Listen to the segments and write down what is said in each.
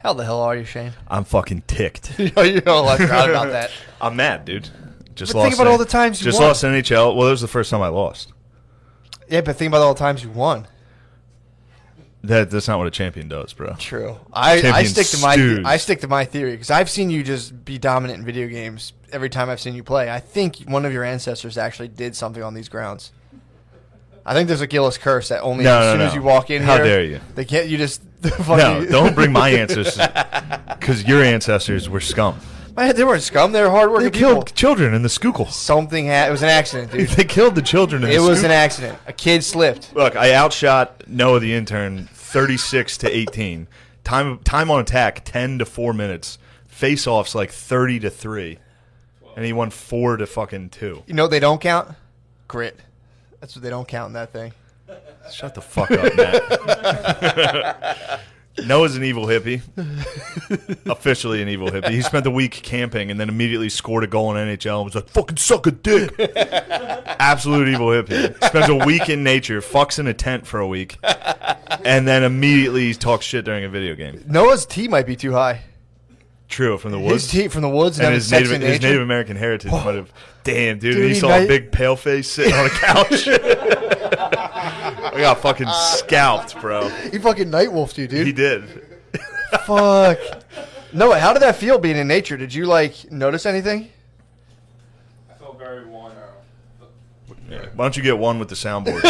How the hell are you, Shane? I'm fucking ticked. You know, I forgot about that. I'm mad, dude. Just But lost. think about all the times you won. lost NHL. Well, that was the first time I lost. Yeah, but think about all the times you won. That's not what a champion does, bro. True. I stick to stews. I stick to my theory because I've seen you just be dominant in video games every time I've seen you play. I think one of your ancestors actually did something on these grounds. I think there's a Gillis curse that only as soon as you walk in How here, dare you? They can't. You just No, don't bring my ancestors because your ancestors were scum. They weren't scum. They were hardworking They people. killed children in the Schuylkill. It was an accident, dude. They killed the children in the It was an Schuylkill. accident. A kid slipped. Look, I outshot Noah the intern 36 to 18. Time on attack 10 to 4 minutes. Face-offs like 30 to 3. And he won 4 to fucking 2. You know what they don't count? Grit. That's what they don't count in that thing. Shut the fuck up, Matt. Noah's an evil hippie. Officially an evil hippie. He spent the week camping and then immediately scored a goal in NHL and was like, fucking suck a dick. Absolute evil hippie. Spends a week in nature, fucks in a tent for a week, and then immediately talks shit during a video game. Noah's T might be too high. True, from the woods. His T from the woods and and his sex in Native nature. American heritage might have. Damn, dude, Dude, he he saw might- a big pale face sitting on a couch. I got fucking scalped, bro. He fucking nightwolfed you, dude. He did. Fuck. Noah, how did that feel being in nature? Did you notice anything? I felt very worn out. Yeah. Why don't you get one with the soundboard?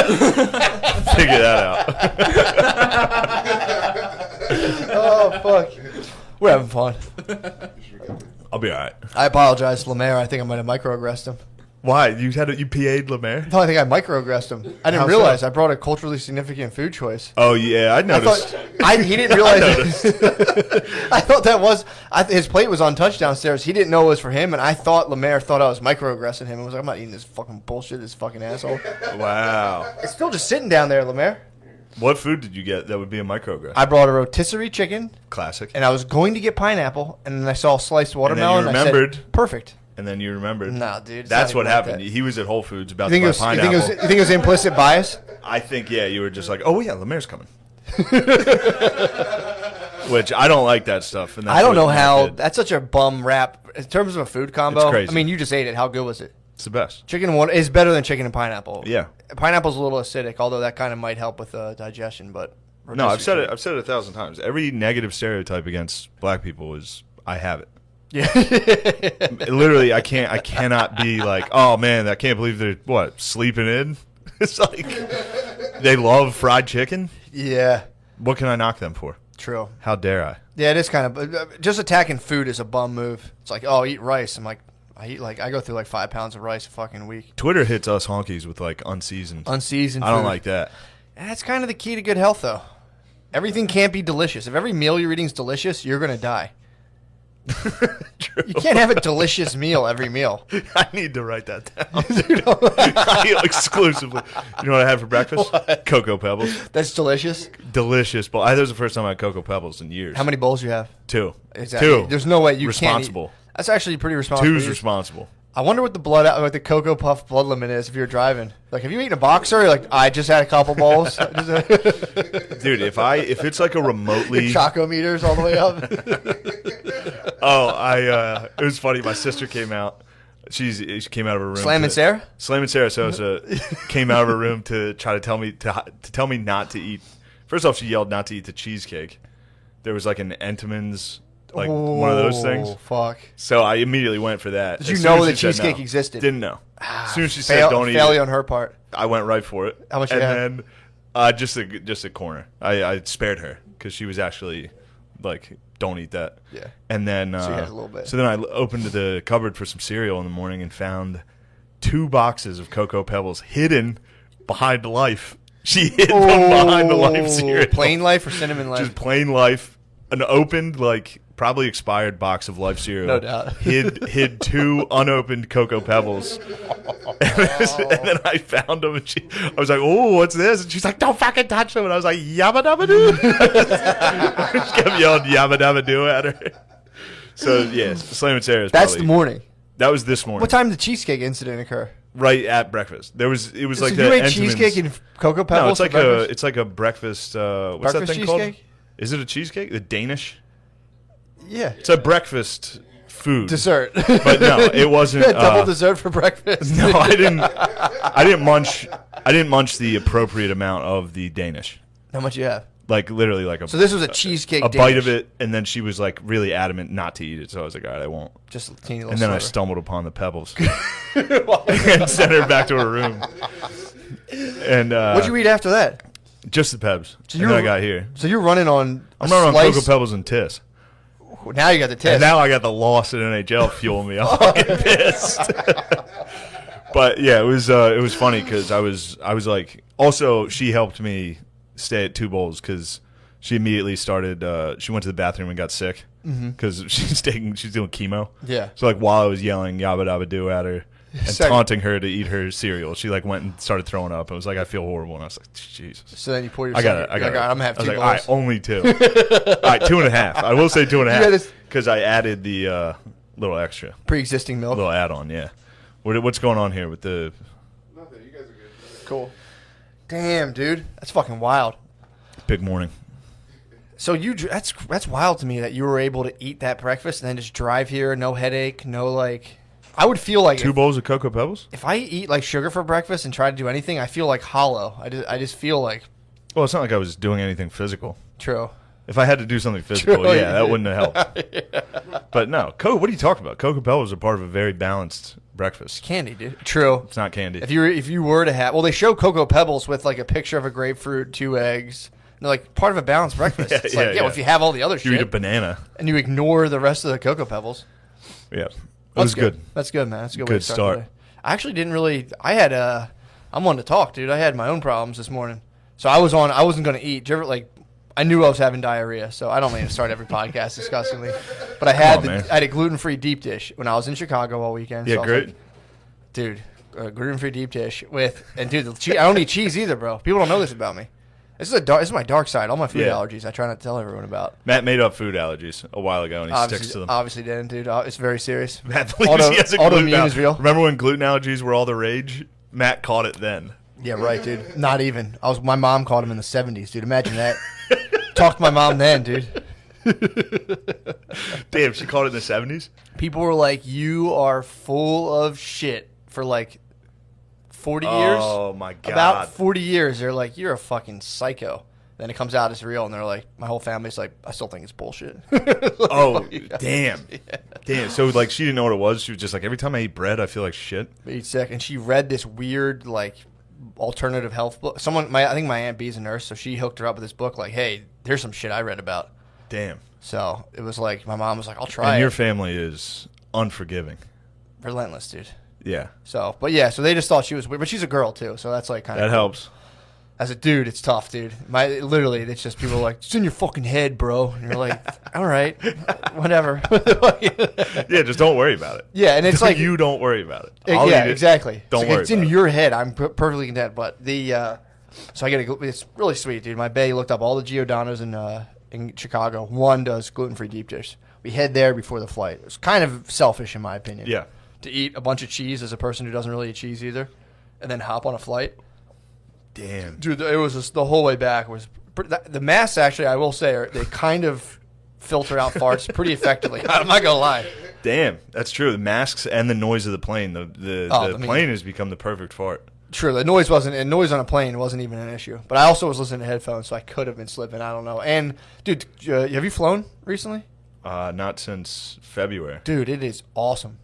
Figure that out. Oh fuck. We're having fun. I'll be all right. I apologize, Lemaire. I think I might have microaggressed him. Why? You PA'd Lemaire? No, I think I microaggressed him. I didn't How realize so? I brought a culturally significant food choice. Oh, yeah, I I noticed. thought he didn't realize. I thought that was his plate was untouched downstairs. He didn't know it was for him, and I thought Lemaire thought I was microaggressing him. I was like, I'm not eating this fucking bullshit, this fucking asshole. Wow. It's still just sitting down there, Lemaire. What food did you get that would be a microaggression? I brought a rotisserie chicken, Classic. and I was going to get pineapple, and then I saw sliced watermelon. you and I said, remembered. perfect. And then you remembered. Nah, dude. it's That's not what even like happened. that. He was at Whole Foods about You think, to it buy was, you, pineapple. think it was implicit bias? I think, yeah, you were just like, oh, yeah, Lemaire's coming. Which I don't like that stuff. And that's I don't what know Matt how. did. That's such a bum rap. In terms of a food combo, It's crazy. I mean, you just ate it. How good was it? It's the best. Chicken and water is better than chicken and pineapple. Yeah. Pineapple's a little acidic, although that kind of might help with digestion. But No, I've said it 1,000 times. Every negative stereotype against black people is I have it. Yeah. Literally, I cannot be like, oh man, I can't believe they're sleeping in. It's like they love fried chicken. Yeah. What can I knock them for? True. How dare I? Yeah, it is kind of just attacking food is a bum move. It's like, oh, eat rice. I'm like, I go through 5 pounds of rice a fucking week. Twitter hits us honkies with unseasoned. Unseasoned. I don't food. like that. And that's kind of the key to good health, though. Everything can't be delicious. If every meal you're eating is delicious, you're gonna die. True. You can't have a delicious meal every meal. I need to write that down. Exclusively. You know what I had for breakfast? What? Cocoa Pebbles. That's delicious. Delicious. But that was the first time I had Cocoa Pebbles in years. How many bowls you have? 2. Exactly. 2. There's no way you responsible. can't eat. That's actually pretty responsible. 2's responsible. I wonder what the Cocoa Puff blood limit is if you're driving. Like, have you eaten a boxer? You're like, I just had a couple bowls. Dude, if it's like a remotely Your Choco meters all the way up. it was funny. My sister came out. She came out of her room. Slam and Sarah? Slam and Sarah Sosa came out of her room to try to tell me not to eat. First off, she yelled not to eat the cheesecake. There was like an Entenmann's, one of those things. Oh, fuck. So I immediately went for that. Did you As soon know as that she said cheesecake no. existed? Didn't know. As soon as she said don't eat failure it, on her part. I went right for it. How much you And then just a corner. I spared her because she was actually like, don't eat that. Yeah. And then you had a little bit. So then I opened the cupboard for some cereal in the morning and found 2 boxes of Cocoa Pebbles hidden behind Life. She hid them behind the Life cereal. Plain Life or Cinnamon Life? Just plain Life. An opened, probably expired box of Life cereal. No doubt. hid 2 unopened Cocoa Pebbles. And then I found them, and I was like, "Oh, what's this?" And she's like, "Don't fucking touch them." And I was like, "Yabba dabba doo." Just kept yelling "Yabba dabba doo" at her. So yeah, Slam and Sarah's. That's the morning. That was this morning. What time did the cheesecake incident occur? Right at breakfast. It was So like you the ate Entenmann's- cheesecake and Cocoa Pebbles? No, it's for breakfast? it's like a breakfast. What's Breakfast that thing cheesecake? called? Is it a cheesecake? The Danish. Yeah. It's a breakfast food. Dessert. But no, it wasn't. Double dessert for breakfast. No, I didn't. I didn't munch. I didn't munch the appropriate amount of the Danish. How much you have? Like literally, like a. So this was a cheesecake. A Danish. bite of it, and then she was like really adamant not to eat it. So I was like, all right, I won't. Just a teeny little. And then I sliver. stumbled upon the pebbles and sent her back to her room. And What'd you eat after that? Just the pebs. So and then I got here. So you're running on. I'm running on Cocoa Pebbles and Tiss. Now you got the test. And now I got the loss at NHL fueling me. I'm fucking pissed. But yeah, it was funny because I was like, also she helped me stay at 2 Bowls because she immediately started. She went to the bathroom and got sick because she's doing chemo. Yeah. So like while I was yelling Yabba Dabba Do at her and taunting her to eat her cereal, she like went and started throwing up. I was like, I feel horrible, and I was like, Jesus. So then you pour your. I got it. I'm gonna have 2 I was like, bowls. all right, only 2. All right, 2.5. I will say 2.5 because I added the little extra, Pre-existing milk. little add-on. Yeah. What's going on here with the? Nothing. You guys are good. Cool. Damn, dude, that's fucking wild. Big morning. So that's wild to me that you were able to eat that breakfast and then just drive here, no headache, no like. I would feel like 2 bowls of Cocoa Pebbles? if I eat like sugar for breakfast and try to do anything, I feel like hollow. I just feel like Well, it's not like I was doing anything physical. true. If I had to do something physical, True, yeah, that yeah. wouldn't have helped. But no, what are you talking about? Cocoa Pebbles are part of a very balanced breakfast. Candy, dude. True. It's not candy. If you were to have, well, they show Cocoa Pebbles with like a picture of a grapefruit, 2 eggs. And they're like part of a balanced breakfast. It's like, well, if you have all the other you eat a shit banana. and you ignore the rest of the Cocoa Pebbles. Yeah. It was good. That's good, man. That's a good way Good to start. start. the day. I actually didn't really. I had I'm one to talk, dude. I had my own problems this morning, so I wasn't going to eat. Did you ever, like, I knew I was having diarrhea, so I don't mean to start every podcast disgustingly, but I had man. I had a gluten-free deep dish when I was in Chicago all weekend. Yeah, so I was great. like, dude. Gluten-free deep dish dude, the cheese, I don't eat cheese either, bro. People don't know this about me. This is my dark side. All my food Yeah. allergies, I try not to tell everyone about. Matt made up food allergies a while ago, and he sticks to them. Obviously didn't, dude. It's very serious. Matt believes he has a gluten Autoimmune is real. Remember when gluten allergies were all the rage? Matt caught it then. Yeah, right, dude. Not even. My mom caught him in the 70s, dude. Imagine that. Talk to my mom then, dude. Damn, she caught it in the 70s? People were like, you are full of shit for like 40 years. Oh, my God. About 40 years. They're like, you're a fucking psycho. Then it comes out it's real, and they're like, my whole family's like, I still think it's bullshit. Oh, Yeah. damn. Damn. So, like, she didn't know what it was. She was just like, every time I eat bread, I feel like shit. Eat sick. And she read this weird, like, alternative health book. I think my Aunt B's a nurse, so she hooked her up with this book, like, hey, here's some shit I read about. Damn. So it was like, my mom was like, I'll try And it. your family is unforgiving. Relentless, dude. Yeah. So, but yeah, so they just thought she was weird. But she's a girl, too, so that's like kind of That helps. As a dude, it's tough, dude. Literally, it's just people are like, it's in your fucking head, bro. And you're like, all right, whatever. Yeah, just don't worry about it. Yeah, and it's like you don't worry about it. I'll yeah, eat it. exactly. Don't it's worry It's in about it. your head. I'm perfectly content. But so I get it's really sweet, dude. My bae looked up all the Giordano's in Chicago. One does gluten-free deep dish. We head there before the flight. It was kind of selfish, in my opinion. Yeah. To eat a bunch of cheese as a person who doesn't really eat cheese either, and then hop on a flight. Damn. Dude, it was just the whole way back was the masks. Actually, I will say, they kind of filter out farts pretty effectively. I'm not gonna lie. Damn. That's true. The masks and the noise of the plane. The plane has become the perfect fart. True, the noise noise on a plane wasn't even an issue. But I also was listening to headphones, so I could have been slipping. I don't know. And dude, have you flown recently? Not since February. Dude, it is awesome.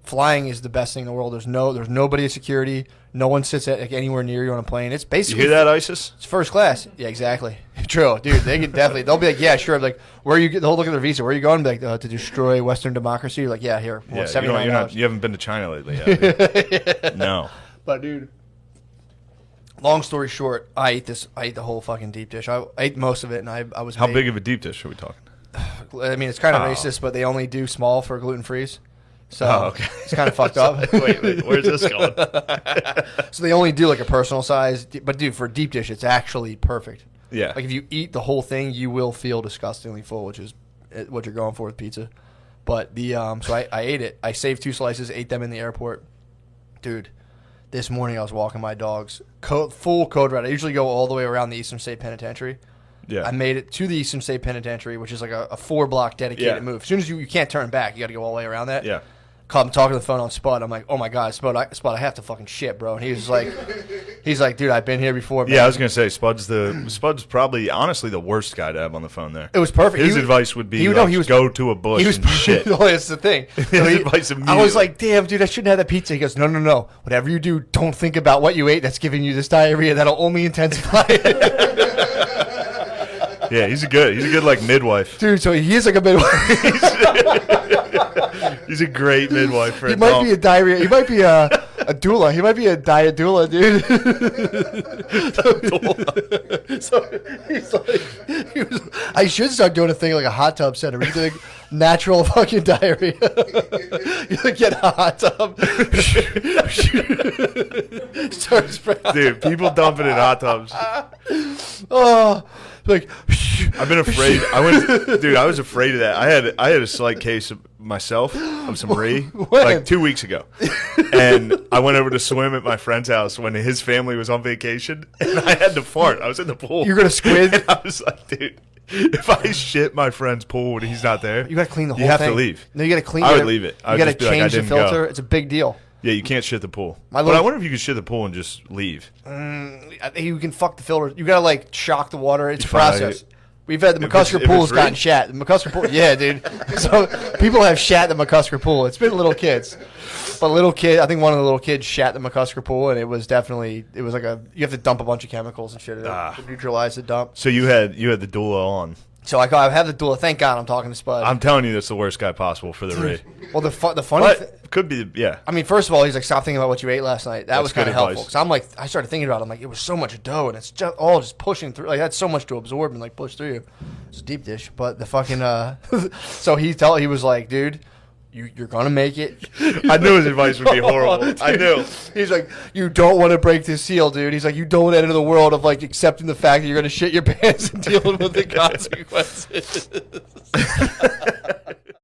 Flying is the best thing in the world. There's nobody at security. No one sits at anywhere near you on a plane. It's You basically hear that, ISIS? It's first class. Yeah, exactly. True, dude. They can definitely. They'll be like, yeah, sure. I'm like, where are you? They'll look at their visa. Where are you going? Be like, to destroy Western democracy. You're like, yeah, here. Yeah, $79. you haven't been to China lately, have you? Yeah. No. But dude, long story short, I ate the whole fucking deep dish. I ate most of it, and I was. How big of a deep dish are we talking? I mean, it's kind of Oh. racist, but they only do small for gluten frees. So Oh, okay. it's kind of fucked up. Wait, where's this going? So they only do like a personal size, but dude, for deep dish, it's actually perfect. Yeah. Like if you eat the whole thing, you will feel disgustingly full, which is what you're going for with pizza. But so I ate it. I saved 2 slices, ate them in the airport. Dude, this morning I was walking my dogs, full code red. I usually go all the way around the Eastern State Penitentiary. Yeah. I made it to the Eastern State Penitentiary, which is like a 4-block dedicated Yeah. move. As soon as you can't turn back, you got to go all the way around that. Yeah. I'm talking to the phone on Spud. I'm like, oh my God, Spud, I have to fucking shit, bro. And he was like, dude, I've been here before, man. Yeah, I was gonna say Spud's probably honestly the worst guy to have on the phone there. It was perfect. His advice would be go to a bush he was and shit. No, that's the thing. His advice I immediately. was like, damn, dude, I shouldn't have that pizza. He goes, no. Whatever you do, don't think about what you ate. That's giving you this diarrhea. That'll only intensify it. Yeah, he's a good like midwife. Dude, so he is like a midwife. He's a great midwife for He a might dog. be a diarrhea. He might be a doula. He might be a diet doula, dude. So he's like, I should start doing a thing like a hot tub center. We do like natural fucking diarrhea. You like get a hot tub. Start spreading. Dude, people dumping in hot tubs. Oh, like. I've been afraid. I was afraid of that. I had a slight case of myself of some ree like 2 weeks ago, and I went over to swim at my friend's house when his family was on vacation, and I had to fart. I was in the pool. You're gonna squid. And I was like, dude, if I shit my friend's pool when he's not there, You gotta clean the whole you have thing. to leave. No, you gotta clean. I you would gotta- leave it. I You would gotta just be like, I change the didn't go. filter. It's a big deal. Yeah, you can't shit the pool. My But I little- wonder if you could shit the pool and just leave. I think you can fuck the filter. You gotta like shock the water. It's a You find process. it- We've had the If it's- McCusker if pool's it's gotten free? shat. The McCusker pool, yeah, dude. So people have shat the McCusker pool. It's been little kids, but I think one of the little kids shat the McCusker pool, and it was like you have to dump a bunch of chemicals and shit to neutralize the dump. So you had the doula on. So I have the doula. Thank God I'm talking to Spud. I'm telling you, that's the worst guy possible for the ree. Well, the funny. But could be, yeah. I mean, first of all, he's like, stop thinking about what you ate last night. That That's was kind good of helpful. advice. Because I'm like, I started thinking about it. I'm like, it was so much dough, and it's just all just pushing through. Like, that's so much to absorb and like push through you. It's a deep dish. But the fucking, so he was like, dude, you're going to make it. I knew his advice would be horrible. I knew. He's like, you don't want to break this seal, dude. He's like, you don't want to enter the world of like accepting the fact that you're going to shit your pants and dealing with the consequences.